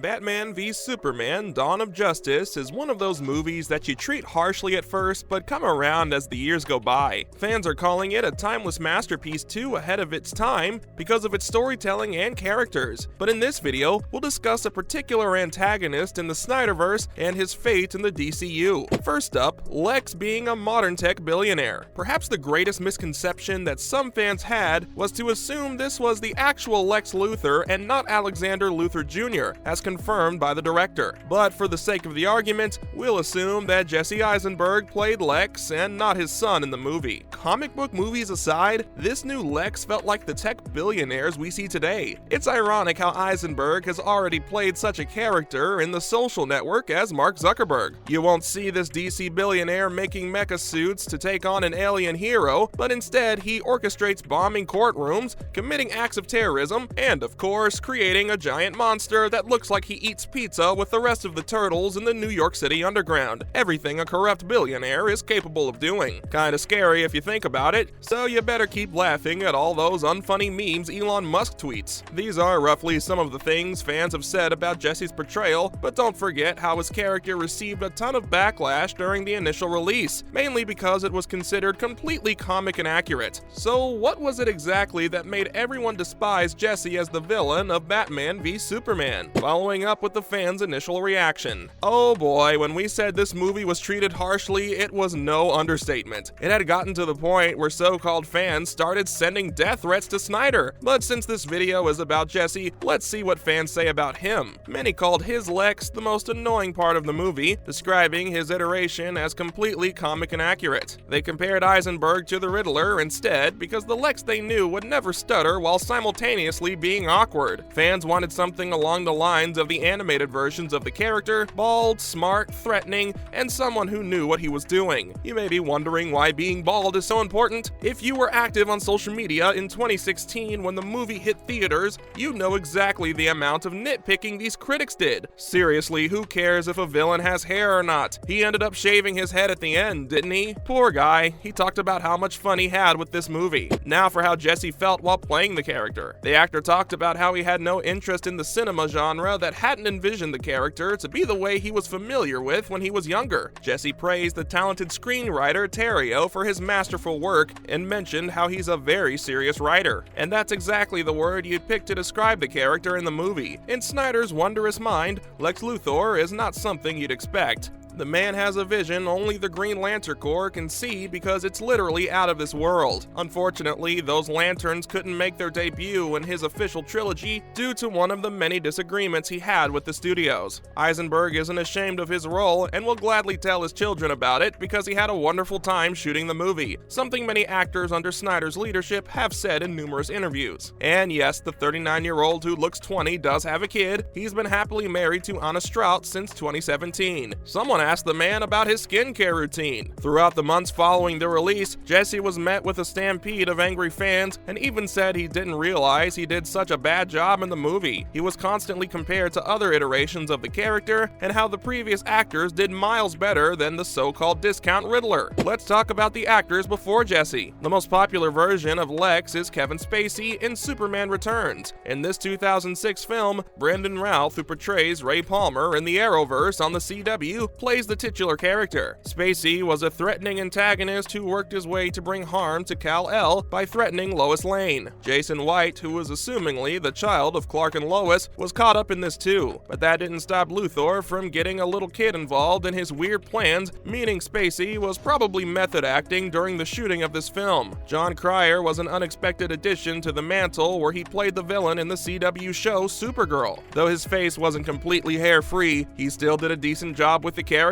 Batman v Superman: Dawn of Justice is one of those movies that you treat harshly at first but come around as the years go by. Fans are calling it a timeless masterpiece too ahead of its time because of its storytelling and characters. But in this video, we'll discuss a particular antagonist in the Snyderverse and his fate in the DCU. First up, Lex being a modern tech billionaire. Perhaps the greatest misconception that some fans had was to assume this was the actual Lex Luthor and not Alexander Luthor Jr., as confirmed by the director. But for the sake of the argument, we'll assume that Jesse Eisenberg played Lex and not his son in the movie. Comic book movies aside, this new Lex felt like the tech billionaires we see today. It's ironic how Eisenberg has already played such a character in The Social Network as Mark Zuckerberg. You won't see this DC billionaire making mecha suits to take on an alien hero, but instead he orchestrates bombing courtrooms, committing acts of terrorism, and of course creating a giant monster that looks like he eats pizza with the rest of the turtles in the New York City underground. Everything a corrupt billionaire is capable of doing. Kinda scary if you think about it, so you better keep laughing at all those unfunny memes Elon Musk tweets. These are roughly some of the things fans have said about Jesse's portrayal, but don't forget how his character received a ton of backlash during the initial release, mainly because it was considered completely comic and accurate. So what was it exactly that made everyone despise Jesse as the villain of Batman v Superman? Following up with the fans' initial reaction. Oh boy, when we said this movie was treated harshly, it was no understatement. It had gotten to the point where so-called fans started sending death threats to Snyder. But since this video is about Jesse, let's see what fans say about him. Many called his Lex the most annoying part of the movie, describing his iteration as completely comic and accurate. They compared Eisenberg to the Riddler instead because the Lex they knew would never stutter while simultaneously being awkward. Fans wanted something along the lines of the animated versions of the character, bald, smart, threatening, and someone who knew what he was doing. You may be wondering why being bald is so important. If you were active on social media in 2016 when the movie hit theaters, you know exactly the amount of nitpicking these critics did. Seriously, who cares if a villain has hair or not? He ended up shaving his head at the end, didn't he? Poor guy. He talked about how much fun he had with this movie. Now for how Jesse felt while playing the character. The actor talked about how he had no interest in the cinema genre that hadn't envisioned the character to be the way he was familiar with when he was younger. Jesse praised the talented screenwriter Terrio for his masterful work and mentioned how he's a very serious writer. And that's exactly the word you'd pick to describe the character in the movie. In Snyder's wondrous mind, Lex Luthor is not something you'd expect. The man has a vision only the Green Lantern Corps can see because it's literally out of this world. Unfortunately, those lanterns couldn't make their debut in his official trilogy due to one of the many disagreements he had with the studios. Eisenberg isn't ashamed of his role and will gladly tell his children about it because he had a wonderful time shooting the movie, something many actors under Snyder's leadership have said in numerous interviews. And yes, the 39-year-old who looks 20 does have a kid. He's been happily married to Anna Strout since 2017. Someone asked the man about his skincare routine. Throughout the months following the release, Jesse was met with a stampede of angry fans and even said he didn't realize he did such a bad job in the movie. He was constantly compared to other iterations of the character and how the previous actors did miles better than the so-called discount Riddler. Let's talk about the actors before Jesse. The most popular version of Lex is Kevin Spacey in Superman Returns. In this 2006 film, Brandon Routh, who portrays Ray Palmer in the Arrowverse on the CW, plays the titular character. Spacey was a threatening antagonist who worked his way to bring harm to Kal-El by threatening Lois Lane. Jason White, who was assumingly the child of Clark and Lois, was caught up in this too, but that didn't stop Luthor from getting a little kid involved in his weird plans, meaning Spacey was probably method acting during the shooting of this film. John Cryer was an unexpected addition to the mantle where he played the villain in the CW show Supergirl. Though his face wasn't completely hair-free, he still did a decent job with the character.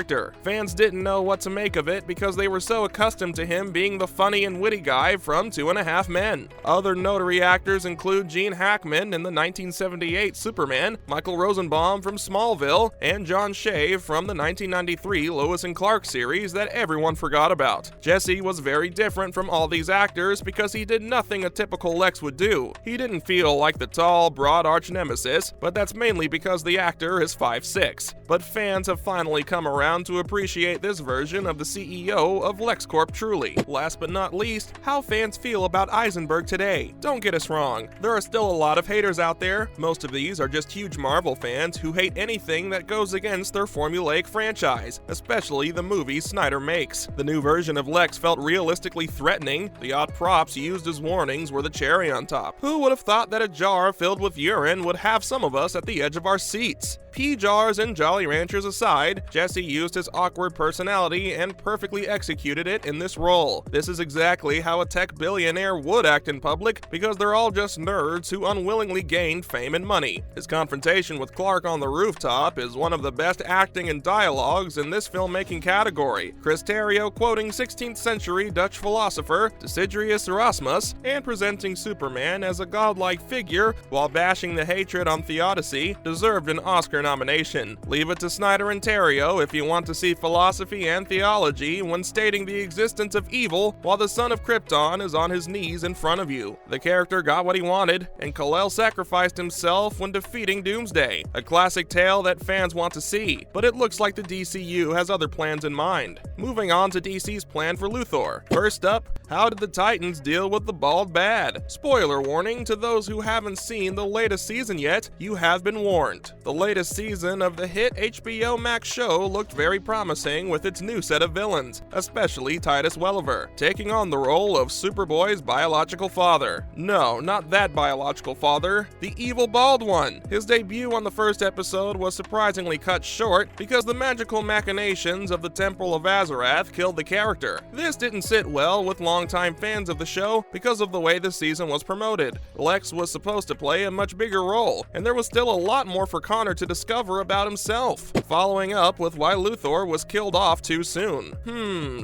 Fans didn't know what to make of it because they were so accustomed to him being the funny and witty guy from 2.5 Men. Other notary actors include Gene Hackman in the 1978 Superman, Michael Rosenbaum from Smallville, and John Shea from the 1993 Lois and Clark series that everyone forgot about. Jesse was very different from all these actors because he did nothing a typical Lex would do. He didn't feel like the tall, broad arch nemesis, but that's mainly because the actor is 5'6". But fans have finally come around around to appreciate this version of the CEO of LexCorp truly. Last but not least, how fans feel about Eisenberg today. Don't get us wrong, there are still a lot of haters out there. Most of these are just huge Marvel fans who hate anything that goes against their formulaic franchise, especially the movies Snyder makes. The new version of Lex felt realistically threatening. The odd props used as warnings were the cherry on top. Who would have thought that a jar filled with urine would have some of us at the edge of our seats? Pea jars and Jolly Ranchers aside, Jesse used his awkward personality and perfectly executed it in this role. This is exactly how a tech billionaire would act in public, because they're all just nerds who unwillingly gained fame and money. His confrontation with Clark on the rooftop is one of the best acting and dialogues in this filmmaking category. Chris Terrio quoting 16th century Dutch philosopher Desiderius Erasmus and presenting Superman as a godlike figure while bashing the hatred on theodicy deserved an Oscar nomination. Leave it to Snyder and Terrio if you want to see philosophy and theology when stating the existence of evil while the son of Krypton is on his knees in front of you. The character got what he wanted, and Kal-El sacrificed himself when defeating Doomsday, a classic tale that fans want to see, but it looks like the DCU has other plans in mind. Moving on to DC's plan for Luthor. First up, how did the Titans deal with the bald bad? Spoiler warning to those who haven't seen the latest season yet, you have been warned. The latest season of the hit HBO Max show looked very promising with its new set of villains, especially Titus Welliver, taking on the role of Superboy's biological father. No, not that biological father, the evil bald one. His debut on the first episode was surprisingly cut short because the magical machinations of the Temple of Azarath killed the character. This didn't sit well with longtime fans of the show because of the way the season was promoted. Lex was supposed to play a much bigger role, and there was still a lot more for Connor to discover about himself, following up with why Luthor was killed off too soon.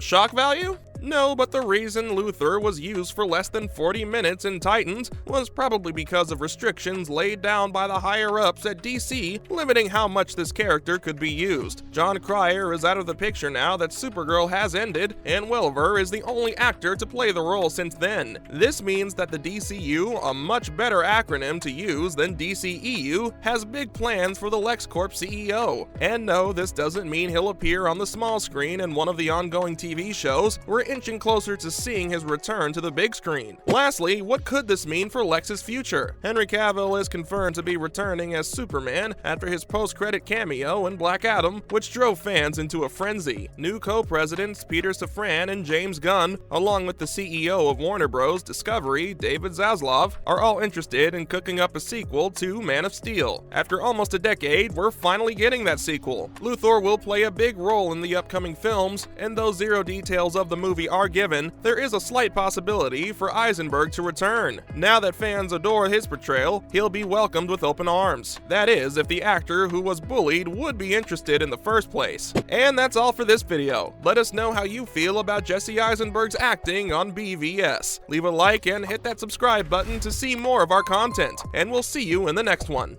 Shock value? No, but the reason Luthor was used for less than 40 minutes in Titans was probably because of restrictions laid down by the higher-ups at DC, limiting how much this character could be used. John Cryer is out of the picture now that Supergirl has ended, and Welliver is the only actor to play the role since then. This means that the DCU, a much better acronym to use than DCEU, has big plans for the LexCorp CEO. And no, this doesn't mean he'll appear on the small screen in one of the ongoing TV shows. We're inching closer to seeing his return to the big screen. Lastly, what could this mean for Lex's future? Henry Cavill is confirmed to be returning as Superman after his post-credit cameo in Black Adam, which drove fans into a frenzy. New co-presidents Peter Safran and James Gunn, along with the CEO of Warner Bros. Discovery, David Zaslav, are all interested in cooking up a sequel to Man of Steel. After almost a decade, we're finally getting that sequel. Luthor will play a big role in the upcoming films, and though zero details of the movie are given, there is a slight possibility for Eisenberg to return. Now that fans adore his portrayal, he'll be welcomed with open arms. That is, if the actor who was bullied would be interested in the first place. And that's all for this video. Let us know how you feel about Jesse Eisenberg's acting on BVS. Leave a like and hit that subscribe button to see more of our content, and we'll see you in the next one.